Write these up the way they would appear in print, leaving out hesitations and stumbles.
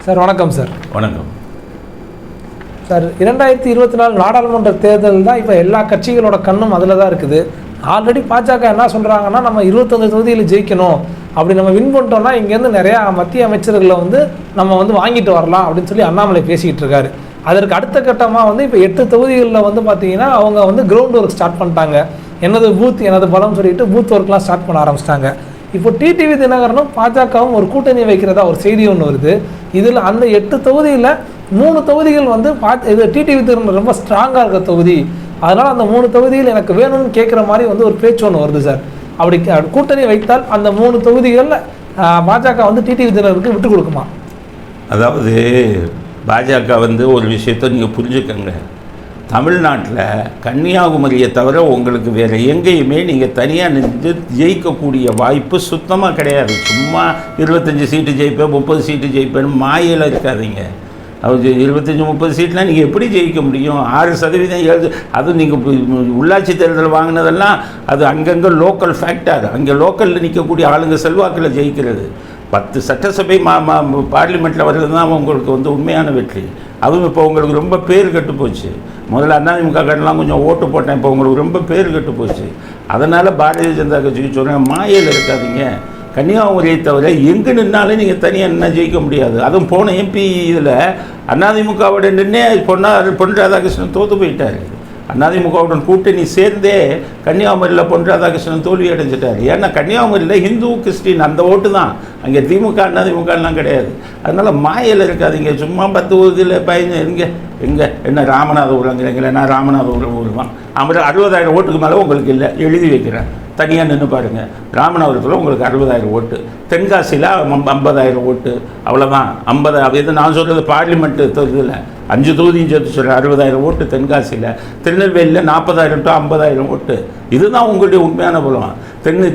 Sir வணக்கம் sir. வணக்கம் sir. 2024 நாடாளுமன்ற தேர்தல் தான் இப்போ எல்லா கட்சிகளோட கண்ணும் அதில் தான் இருக்குது. ஆல்ரெடி பாஜக என்ன சொல்கிறாங்கன்னா, நம்ம 21 தொகுதியில் ஜெயிக்கணும், அப்படி நம்ம வின் பண்ணிட்டோம்னா இங்கேருந்து நிறையா மத்திய அமைச்சர்களை நம்ம வாங்கிட்டு வரலாம் அப்படின்னு சொல்லி அண்ணாமலை பேசிக்கிட்டு இருக்காரு. அதற்கு அடுத்த கட்டமாக இப்போ 8 தொகுதிகளில் பார்த்தீங்கன்னா அவங்க கிரவுண்ட் ஒர்க் ஸ்டார்ட் பண்ணிட்டாங்க. எனது பூத் எனது பலம் சொல்லிட்டு பூத் ஒர்க்லாம் ஸ்டார்ட் பண்ண ஆரம்பிச்சிட்டாங்க. இப்போ டிடிவி தினகரனும் பாஜகவும் ஒரு கூட்டணி வைக்கிறதா ஒரு செய்தி ஒன்று வருது. இதில் அந்த 8 தொகுதியில் 3 தொகுதிகள் இது டிடிவி தினகரன் ரொம்ப ஸ்ட்ராங்காக இருக்க தொகுதி, அதனால் அந்த 3 தொகுதியில் எனக்கு வேணும்னு கேட்குற மாதிரி ஒரு பேச்சு ஒன்று வருது சார். அப்படி கூட்டணி வைத்தால் அந்த 3 தொகுதிகளில் பாஜக டிடிவி தினகரனுக்கு விட்டு கொடுக்குமா? அதாவது பாஜக ஒரு விஷயத்தை நீங்கள் புரிஞ்சுக்கங்க. தமிழ்நாட்டில் கன்னியாகுமரியை தவிர உங்களுக்கு வேறு எங்கேயுமே நீங்கள் தனியாக நின்று ஜெயிக்கக்கூடிய வாய்ப்பு சுத்தமாக கிடையாது. சும்மா 25 சீட்டு ஜெயிப்பேன் 30 சீட்டு ஜெயிப்பேன்னு மாயையில் இருக்காதீங்க. அது 25-30 சீட்லாம் நீங்கள் எப்படி ஜெயிக்க முடியும்? 6% 7, அதுவும் நீங்கள் உள்ளாட்சி தேர்தல் வாங்கினதெல்லாம் அது அங்கங்கே லோக்கல் ஃபேக்டர். அங்கே லோக்கலில் நிற்கக்கூடிய ஆளுங்க செல்வாக்கில் ஜெயிக்கிறது. 10 சட்டசபை பார்லிமெண்ட்டில் வர்றது தான் உங்களுக்கு உண்மையான வெற்றி. அதுவும் இப்போ உங்களுக்கு ரொம்ப பேர் கெட்டு போச்சு. முதல்ல அதிமுக கட்டெலாம் கொஞ்சம் ஓட்டு போட்டேன், இப்போ உங்களுக்கு ரொம்ப பேர் கெட்டு போச்சு. அதனால் பாரதிய ஜனதா கட்சிக்கு சொல்கிறேன், மாயையில் இருக்காதீங்க. கன்னியாகுமரியை தவிர எங்கே நின்னாலும் நீங்கள் தனியாக நின்னா ஜெயிக்க முடியாது. அதுவும் போன எம்பி இதில் அதிமுகவோட நின்னே பொன் ராதாகிருஷ்ணன் தோற்று போயிட்டார். அதிமுகவுடன் கூட்டணி சேர்ந்தே கன்னியாகுமரியில் பொன் ராதாகிருஷ்ணன் தோல்வி அடைஞ்சிட்டார். ஏன்னா கன்னியாகுமரியில் ஹிந்து கிறிஸ்டின் அந்த ஓட்டு தான், அங்கே திமுக அதிமுகலாம் கிடையாது. அதனால் மாயையில் இருக்காதிங்க. சும்மா 10 ஊரில் பையன் எங்கே என்ன ராமநாதபுரங்கிறீங்களே, நான் ராமநாதபுரம் ஊர் தான். 60,000 ஓட்டுக்கு மேலே உங்களுக்கு இல்லை, எழுதி வைக்கிறேன். தனியாக நின்று பாருங்கள். ராமநாதபுரத்தில் உங்களுக்கு 60,000 ஓட்டு, தென்காசியில் 50,000 ஓட்டு, அவ்வளோதான். 50 இது நான் சொல்கிறது பார்லிமெண்ட்டு தொகுதியில் 5 தொகுதியும் சேர்த்து சொல்கிறேன். 60,000 ஓட்டு தென்காசியில், திருநெல்வேலியில் 40,000 to 50,000 ஓட்டு. இதுதான் உங்களுடைய உண்மையான பலம்.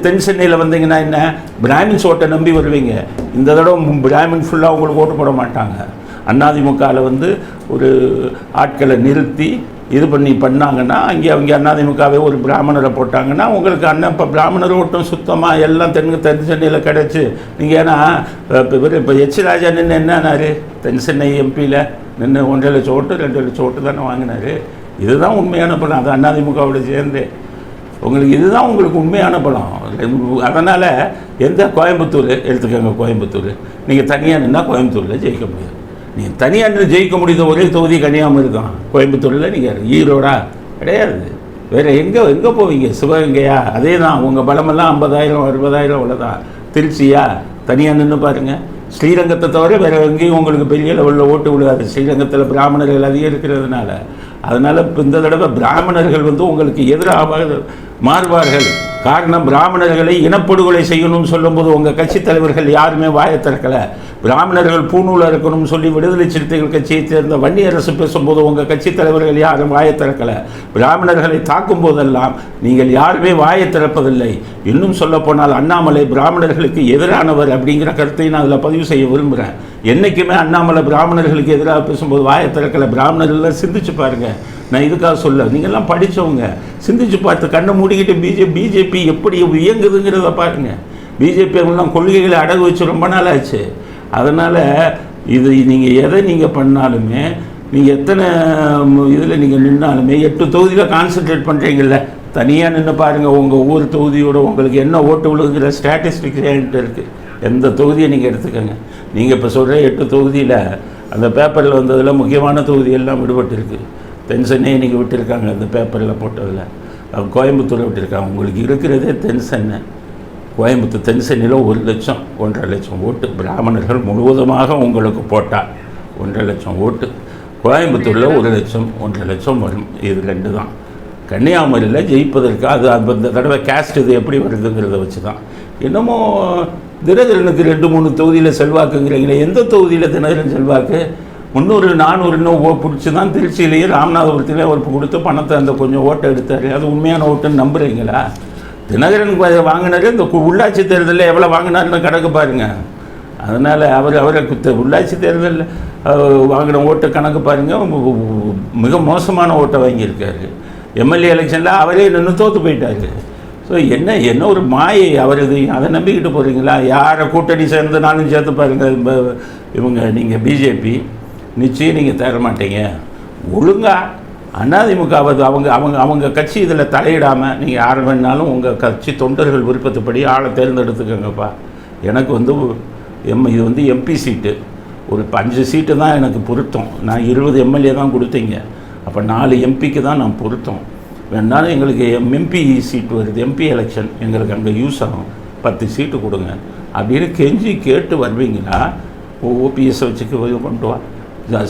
தென் சென்னையில் வந்தீங்கன்னா என்ன, பிராமின்ஸ் ஓட்டை நம்பி வருவீங்க. இந்த தடவை பிராமின் ஃபுல்லாக உங்களுக்கு ஓட்டு போட மாட்டாங்க. அதிமுகவில் ஒரு ஆட்களை நிறுத்தி இது பண்ணாங்கன்னா அங்கே அவங்க அதிமுகவே ஒரு பிராமணரை போட்டாங்கன்னா உங்களுக்கு இப்போ பிராமணர் ஓட்டம் சுத்தமாக எல்லாம் தென் சென்னையில் கிடச்சி. நீங்கள் ஏன்னா இப்போ எச் ராஜா நின்று என்னானார், தென் சென்னை எம்பியில் நின்று 1.5 லட்சம் ஓட்டு 2 லட்சம் ஓட்டு தானே வாங்கினார். இதுதான் உண்மையான பலம். அது அதிமுகவோட சேர்ந்து உங்களுக்கு இதுதான் உங்களுக்கு உண்மையான பலம். அதனால் எந்த கோயம்புத்தூர் எடுத்துக்கோங்க, கோயம்புத்தூர் நீங்கள் தனியாக நின்னால் கோயம்புத்தூரில் ஜெயிக்க முடியாது. நீங்கள் தனியாக நின்று ஜெயிக்க முடியுத ஒரே தொகுதி கன்னியாகுமரி தான். கோயம்புத்தூரில் நீங்கள் ஈரோடா கிடையாது. வேறு எங்கே போவீங்க? சிவகங்கையா? அதே தான். உங்கள் பலமெல்லாம் 50,000 60,000 அவ்வளோதான். திருச்சியா? தனியாக நின்று பாருங்கள். ஸ்ரீரங்கத்தை தவிர வேறு எங்கேயும் உங்களுக்கு பெரிய லெவலில் ஓட்டு விடாது. ஸ்ரீரங்கத்தில் பிராமணர்கள் அதிகம் இருக்கிறதுனால. அதனால் இப்போ இந்த தடவை பிராமணர்கள் உங்களுக்கு எதிராக மாறுவார்கள். காரணம், பிராமணர்களை இனப்படுகொலை செய்யணும்னு சொல்லும்போது உங்கள் கட்சி தலைவர்கள் யாருமே வாயை திறக்கலை. பிராமணர்கள் பூணூலாக இருக்கணும்னு சொல்லி விடுதலை சிறுத்தைகள் கட்சியை சேர்ந்த வன்னியரசு பேசும்போது உங்கள் கட்சி தலைவர்கள் யாரும் வாயை திறக்கலை. பிராமணர்களை தாக்கும் போதெல்லாம் நீங்கள் யாருமே வாயை திறப்பதில்லை. இன்னும் சொல்லப்போனால் அண்ணாமலை பிராமணர்களுக்கு எதிரானவர் அப்படிங்கிற கருத்தை நான் அதில் பதிவு செய்ய விரும்புகிறேன். என்றைக்குமே அண்ணாமலை பிராமணர்களுக்கு எதிராக பேசும்போது வாயை திறக்கலை. பிராமணர்கள்லாம் சிந்திச்சு பாருங்கள். நான் இதுக்காக சொல்ல, நீங்கள்லாம் படித்தவங்க, சிந்திச்சு பார்த்து கண்ணை மூடிக்கிட்டு பிஜேபி எப்படி இயங்குதுங்கிறத பாருங்கள். பிஜேபி அவங்களாம் கொள்கைகளை அடகு வச்சு ரொம்ப நாள் ஆச்சு. அதனால் இது நீங்கள் எதை நீங்கள் பண்ணாலுமே, நீங்கள் எத்தனை இதில் நீங்கள் நின்னாலுமே 8 தொகுதியில் கான்சன்ட்ரேட் பண்ணுறீங்கள, தனியாக நின்று பாருங்கள். உங்கள் ஊர் தொகுதியோட உங்களுக்கு என்ன ஓட்டு விழுங்கிற ஸ்டாட்டிஸ்டிக்ஸ் என்கிட்ட இருக்குது. எந்த தொகுதியை நீங்கள் எடுத்துக்கோங்க. நீங்கள் இப்போ சொல்கிற 8 தொகுதியில் அந்த பேப்பரில் வந்ததில் முக்கியமான தொகுதியெல்லாம் விடுபட்டு தென் சென்னையை நீங்கள் விட்டுருக்காங்க. அந்த பேப்பரில் போட்டதில் கோயம்புத்தூரை விட்டுருக்காங்க. உங்களுக்கு இருக்கிறதே தென் சென்னை. கோயம்புத்தூர் தென் சென்னையில் 1 லட்சம் 1.5 லட்சம் ஓட்டு பிராமணர்கள் முழுவதுமாக உங்களுக்கு போட்டால் 1.5 லட்சம் ஓட்டு. கோயம்புத்தூரில் 1 லட்சம் 1.5 லட்சம் வரும். இது 2 தான். கன்னியாகுமரியில் ஜெயிப்பதற்கு அது இந்த தடவை கேஸ்ட் இது எப்படி வருதுங்கிறத வச்சு தான். என்னமோ தினகரனுக்கு 2-3 தொகுதியில் செல்வாக்குங்கிறீங்களே, எந்த தொகுதியில் தினகரன் செல்வாக்கு? 300-400 பிடிச்சி தான் திருச்சியிலேயே ராமநாதபுரத்திலே ஒரு கொடுத்து பணத்தை அந்த கொஞ்சம் ஓட்டை எடுத்தார். அது உண்மையான ஓட்டுன்னு நம்புகிறீங்களா? தினகரன் வாங்கினார். இந்த உள்ளாட்சி தேர்தலில் எவ்வளோ வாங்கினார்னு கணக்கு பாருங்கள். அதனால் அவரை உள்ளாட்சி தேர்தலில் வாங்கின ஓட்டை கணக்கு பாருங்கள். மிக மோசமான ஓட்டை வாங்கியிருக்காரு. எம்எல்ஏ எலெக்ஷனில் அவரே நின்று தோற்று போயிட்டார். ஸோ என்ன ஒரு மாயை அவரது, அதை நம்பிக்கிட்டு போகிறீங்களா? யாரை கூட்டணி சேர்ந்தனாலும் சேர்த்து பாருங்கள், இவங்க நீங்கள் பிஜேபி நிச்சயம் நீங்கள் தர மாட்டீங்க. ஒழுங்காக அதிமுக அவங்க அவங்க அவங்க கட்சி இதில் தலையிடாமல் நீங்கள் யார் வேணாலும் உங்கள் கட்சி தொண்டர்கள் விருப்பத்துப்படி ஆளை தேர்ந்தெடுத்துக்கோங்கப்பா. எனக்கு வந்து இது வந்து எம்பி சீட்டு, ஒரு 5 சீட்டு தான் எனக்கு பொருத்தம். நான் 20 எம்எல்ஏ தான் கொடுத்தீங்க, அப்போ 4 எம்பிக்கு தான் நான் பொருத்தம். வேணாலும் எங்களுக்கு எம்பி சீட்டு வருது, எம்பி எலெக்ஷன் எங்களுக்கு அங்கே யூஸ் ஆகும், 10 சீட்டு கொடுங்க அப்படின்னு கெஞ்சி கேட்டு வருவீங்களா? ஓபிஎஸ்ஸை வச்சுக்கு கொண்டு வா.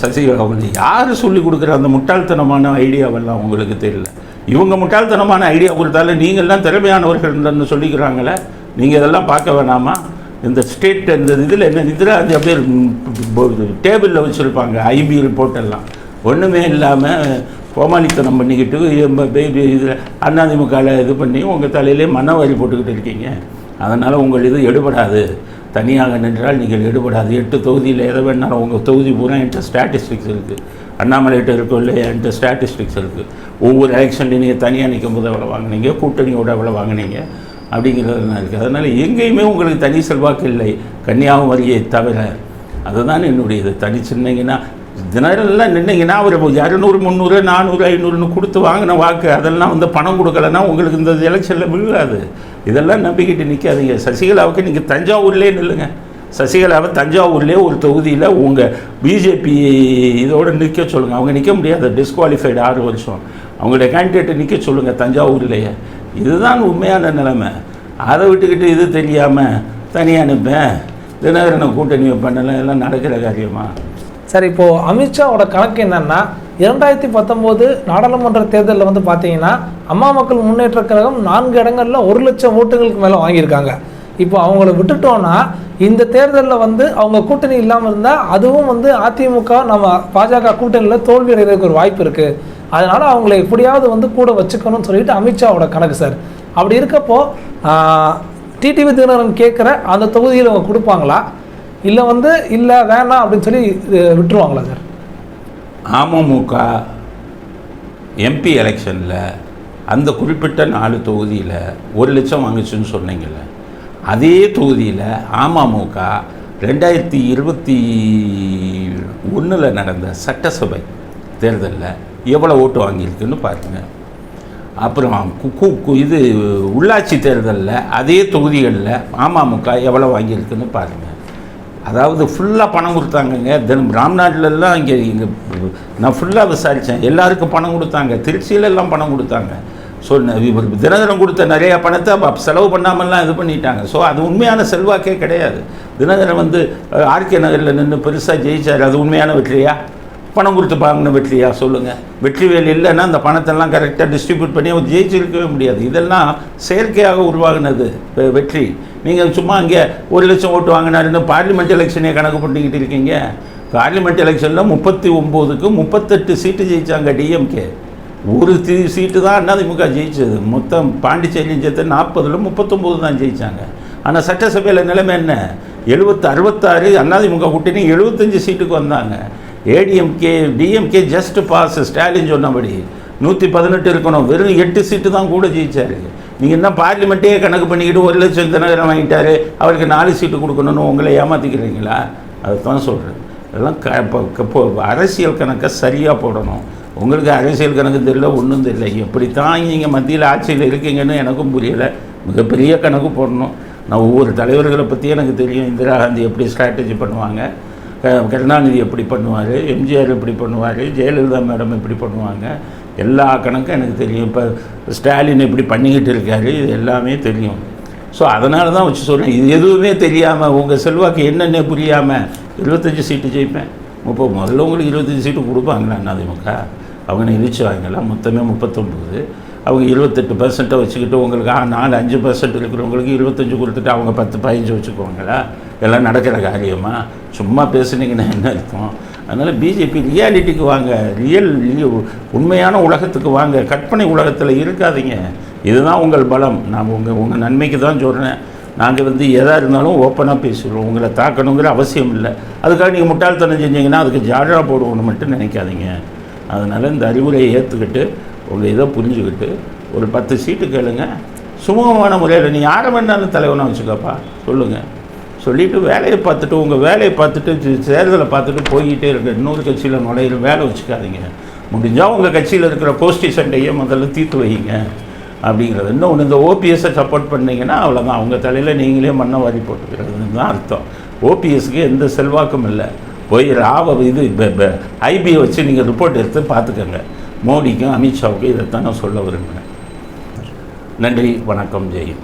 சசிகலா வந்து யார் சொல்லிக் கொடுக்குற அந்த முட்டாள்தனமான ஐடியாவெல்லாம் உங்களுக்கு தெரியல. இவங்க முட்டாள்தனமான ஐடியா கொடுத்தாலும் நீங்கள்லாம் திறமையானவர்கள்னு சொல்லிக்கிறாங்களே, நீங்கள் இதெல்லாம் பார்க்க வேணாமா? இந்த ஸ்டேட் இந்த இதில் என்ன இதில் அது அப்படியே டேபிளில் வச்சுருப்பாங்க ஐபி ரிப்போர்ட்டெல்லாம், ஒன்றுமே இல்லாமல் கோமாளித்தனம் பண்ணிக்கிட்டு இதில் அதிமுகவில் இது பண்ணி உங்கள் தலையிலே மனவாரி போட்டுக்கிட்டு இருக்கீங்க. அதனால் உங்கள் இது எடுபடாது, தனியாக நின்றால் நீங்கள் எடுபடாது. 8 தொகுதியில் எதை வேணாலும் உங்கள் தொகுதி பூரா என்கிட்ட ஸ்டாட்டிஸ்டிக்ஸ் இருக்குது, அண்ணாமலைகிட்ட இருக்கும் இல்லை என்கிட்ட ஸ்டாட்டிஸ்டிக்ஸ் இருக்குது. ஒவ்வொரு எலெக்ஷன்லையும் நீங்கள் தனியாக நிற்கும் போது எவ்வளோ வாங்கினீங்க, கூட்டணியோட எவ்வளோ வாங்கினீங்க அப்படிங்கிறதுலாம் இருக்குது. அதனால் எங்கேயுமே உங்களுக்கு தனி செல்வாக்கு இல்லை கன்னியாகுமரியை தவிர. அதுதான் என்னுடைய இது. தனி சின்னங்கன்னா தினரெல்லாம் நின்னீங்கன்னா ஒரு 200 300 400 500ன்னு கொடுத்து வாங்கின வாக்கு அதெல்லாம் வந்து பணம் கொடுக்கலன்னா உங்களுக்கு இந்த எலெக்ஷனில் விழுகாது. இதெல்லாம் நம்பிக்கிட்டு நிற்காதீங்க. சசிகலாவுக்கு நீங்கள் தஞ்சாவூர்லேயே நில்லுங்க. சசிகலாவை தஞ்சாவூர்லேயே ஒரு தொகுதியில் உங்கள் பிஜேபி இதோடு நிற்க சொல்லுங்கள். அவங்க நிற்க முடியாது, டிஸ்குவாலிஃபைடு 6 வருஷம். அவங்களுடைய கேண்டிடேட்டை நிற்க சொல்லுங்கள் தஞ்சாவூர்லேயே. இதுதான் உண்மையான நிலைமை. அதை விட்டுக்கிட்டு இது தெரியாமல் தனியாக நிற்பேன், தினகரனை கூட்டணி வைப்பேன், எல்லாம் நடக்கிற காரியமா? சார், இப்போது அமித்ஷாவோட கணக்கு என்னென்னா 2019 நாடாளுமன்ற தேர்தலில் வந்து பார்த்தீங்கன்னா அம்மா மக்கள் முன்னேற்ற கழகம் 4 இடங்களில் 1 லட்சம் ஓட்டுகளுக்கு மேலே வாங்கியிருக்காங்க. இப்போ அவங்கள விட்டுட்டோன்னா இந்த தேர்தலில் வந்து அவங்க கூட்டணி இல்லாமல் இருந்தால் அதுவும் வந்து அதிமுக நம்ம பாஜக கூட்டணியில் தோல்வி அடைகிறதுக்கு ஒரு வாய்ப்பு இருக்குது. அதனால் அவங்களை எப்படியாவது வந்து கூட வச்சுக்கணும்னு சொல்லிட்டு அமித்ஷாவோட கணக்கு சார். அப்படி இருக்கப்போ டிடிவி தினகரன் கேட்குற அந்த தொகுதியில் அவங்க கொடுப்பாங்களா, இல்லை வந்து இல்லை வேணாம் அப்படின்னு சொல்லி விட்டுருவாங்களா சார்? அமமுக எம்பி எலெக்ஷனில் அந்த குறிப்பிட்ட 4 தொகுதியில் 1 லட்சம் வாங்கிச்சுன்னு சொன்னீங்கல்ல, அதே தொகுதியில் அமமுக 2021 நடந்த சட்டசபை தேர்தலில் எவ்வளோ ஓட்டு வாங்கியிருக்குன்னு பாருங்கள். அப்புறம் இது உள்ளாட்சி தேர்தலில் அதே தொகுதிகளில் அமமுக எவ்வளோ வாங்கியிருக்குன்னு பாருங்கள். அதாவது ஃபுல்லாக பணம் கொடுத்தாங்கங்க. ராம்நாட்டிலெல்லாம் இங்கே நான் ஃபுல்லாக விசாரித்தேன், எல்லாருக்கும் பணம் கொடுத்தாங்க. திருச்சியிலெல்லாம் பணம் கொடுத்தாங்க. ஸோ தினகரன் கொடுத்த நிறையா பணத்தை செலவு பண்ணாமல்லாம் இது பண்ணிட்டாங்க. ஸோ அது உண்மையான செல்வாக்கே கிடையாது. தினகரன் வந்து ஆர்கே நகரில் நின்று பெருசாக ஜெயிச்சார், அது உண்மையான வெற்றியா? பணம் கொடுத்து வாங்கின வெற்றியா சொல்லுங்கள்? வெற்றிவேல் இல்லைன்னா அந்த பணத்தெல்லாம் கரெக்டாக டிஸ்ட்ரிபியூட் பண்ணி அவர் ஜெயிச்சிருக்கவே முடியாது. இதெல்லாம் செயற்கையாக உருவாகினது வெற்றி. நீங்கள் சும்மா இங்கே 1 லட்சம் ஓட்டு வாங்கினாருன்னு பார்லிமெண்ட் எலெக்ஷனே கணக்கு பண்ணிக்கிட்டு இருக்கீங்க. பார்லிமெண்ட் எலெக்ஷனில் 39க்கு 38 சீட்டு ஜெயித்தாங்க டிஎம்கே. 1 சீட்டு தான் அதிமுக ஜெயிச்சது. மொத்தம் பாண்டிச்சேரியும் சேர்த்து 40ல் 39 தான் ஜெயித்தாங்க. ஆனால் சட்டசபையில் நிலைமை என்ன? 66 அதிமுக கூட்டணி 75 சீட்டுக்கு வந்தாங்க. ADMK DMK just pass. ஸ்டாலின் சொன்னபடி 118 இருக்கணும், வெறும் 8 சீட்டு தான் கூட ஜெயிச்சார். நீங்கள் என்ன பார்லிமெண்ட்டே கணக்கு பண்ணிக்கிட்டு 1 லட்சம் தினகரன் வாங்கிட்டார், அவருக்கு 4 சீட்டு கொடுக்கணும்னு உங்களை ஏமாற்றிக்கிறீங்களா? அதுதான் சொல்கிறேன். இதெல்லாம் அரசியல் கணக்கை சரியாக போடணும். உங்களுக்கு அரசியல் கணக்கு தெரியல, ஒன்றும் தெரியல. எப்படித்தான் நீங்கள் மத்தியில் ஆட்சியில் இருக்கீங்கன்னு எனக்கும் புரியலை. மிகப்பெரிய கணக்கு போடணும். நான் ஒவ்வொரு தலைவர்களை பற்றி எனக்கு தெரியும். இந்திரா காந்தி எப்படி ஸ்ட்ராட்டஜி பண்ணுவாங்க, கருணாநிதி எப்படி பண்ணுவார், எம்ஜிஆர் எப்படி பண்ணுவார், ஜெயலலிதா மேடம் எப்படி பண்ணுவாங்க, எல்லா கணக்கும் எனக்கு தெரியும். இப்போ ஸ்டாலின் எப்படி பண்ணிக்கிட்டு இருக்காரு, இது எல்லாமே தெரியும். ஸோ அதனால தான் வச்சு சொல்கிறேன். இது எதுவுமே தெரியாமல் உங்கள் செல்வாக்கு என்னென்ன புரியாமல் 25 சீட்டு ஜெயிப்பேன். முதல்ல உங்களுக்கு 25 சீட்டு கொடுப்பாங்களா அதிமுக? அவங்க இழிச்சுவாங்களா? மொத்தமே 39. அவங்க 28% வச்சுக்கிட்டு உங்களுக்கு 4-5% இருக்கிறவங்களுக்கு 25 கொடுத்துட்டு அவங்க 10-15 வச்சுக்குவாங்களா? எல்லாம் நடக்கிற காரியமா? சும்மா பேசுனீங்கன்னா என்ன அர்த்தம்? அதனால் பிஜேபி ரியாலிட்டிக்கு வாங்க, உண்மையான உலகத்துக்கு வாங்க. கற்பனை உலகத்தில் இருக்காதீங்க. இதுதான் உங்கள் பலம். நான் உங்கள் நன்மைக்கு தான் சொல்கிறேன். நாங்கள் எதாக இருந்தாலும் ஓப்பனாக பேசிடுவோம். உங்களை தாக்கணுங்கிற அவசியம் இல்லை. அதுக்காக நீங்கள் முட்டாள்தனம் செஞ்சீங்கன்னா அதுக்கு ஜாடரா போடுவோன்னு மட்டும் நினைக்காதீங்க. அதனால் இந்த அறிவுரையை ஏற்றுக்கிட்டு உங்கள் இதை புரிஞ்சுக்கிட்டு ஒரு 10 சீட்டு கேளுங்க, சுமூகமான முறையில் நீ யாரை வேணாலும் தலைவனாக வச்சுக்கப்பா சொல்லுங்கள். சொல்லிவிட்டு வேலையை பார்த்துட்டு உங்கள் வேலையை பார்த்துட்டு தேர்தலை பார்த்துட்டு போய்கிட்டே இருக்க. இன்னொரு கட்சியில் நுழையிற வேலை வச்சுக்காதீங்க. முடிஞ்சால் உங்கள் கட்சியில் இருக்கிற கோஷ்டி சண்டையை முதல்ல தீர்த்து வைங்க அப்படிங்கிறது. இன்னொன்று, இந்த ஓபிஎஸ்ஸை சப்போர்ட் பண்ணிங்கன்னா அவ்வளோதான், அவங்க தலையில் நீங்களே மண்ணை வாரி போட்டுக்கிறதுன்னு தான் அர்த்தம். ஓபிஎஸ்க்கு எந்த செல்வாக்கும் இல்லை. போய் ஐபியை வச்சு நீங்கள் ரிப்போர்ட் எடுத்து பார்த்துக்கோங்க. மோடிக்கும் அமித்ஷாவுக்கும் இதைத்தான் நான் சொல்ல விரும்புகிறேன். நன்றி, வணக்கம், ஜெய்.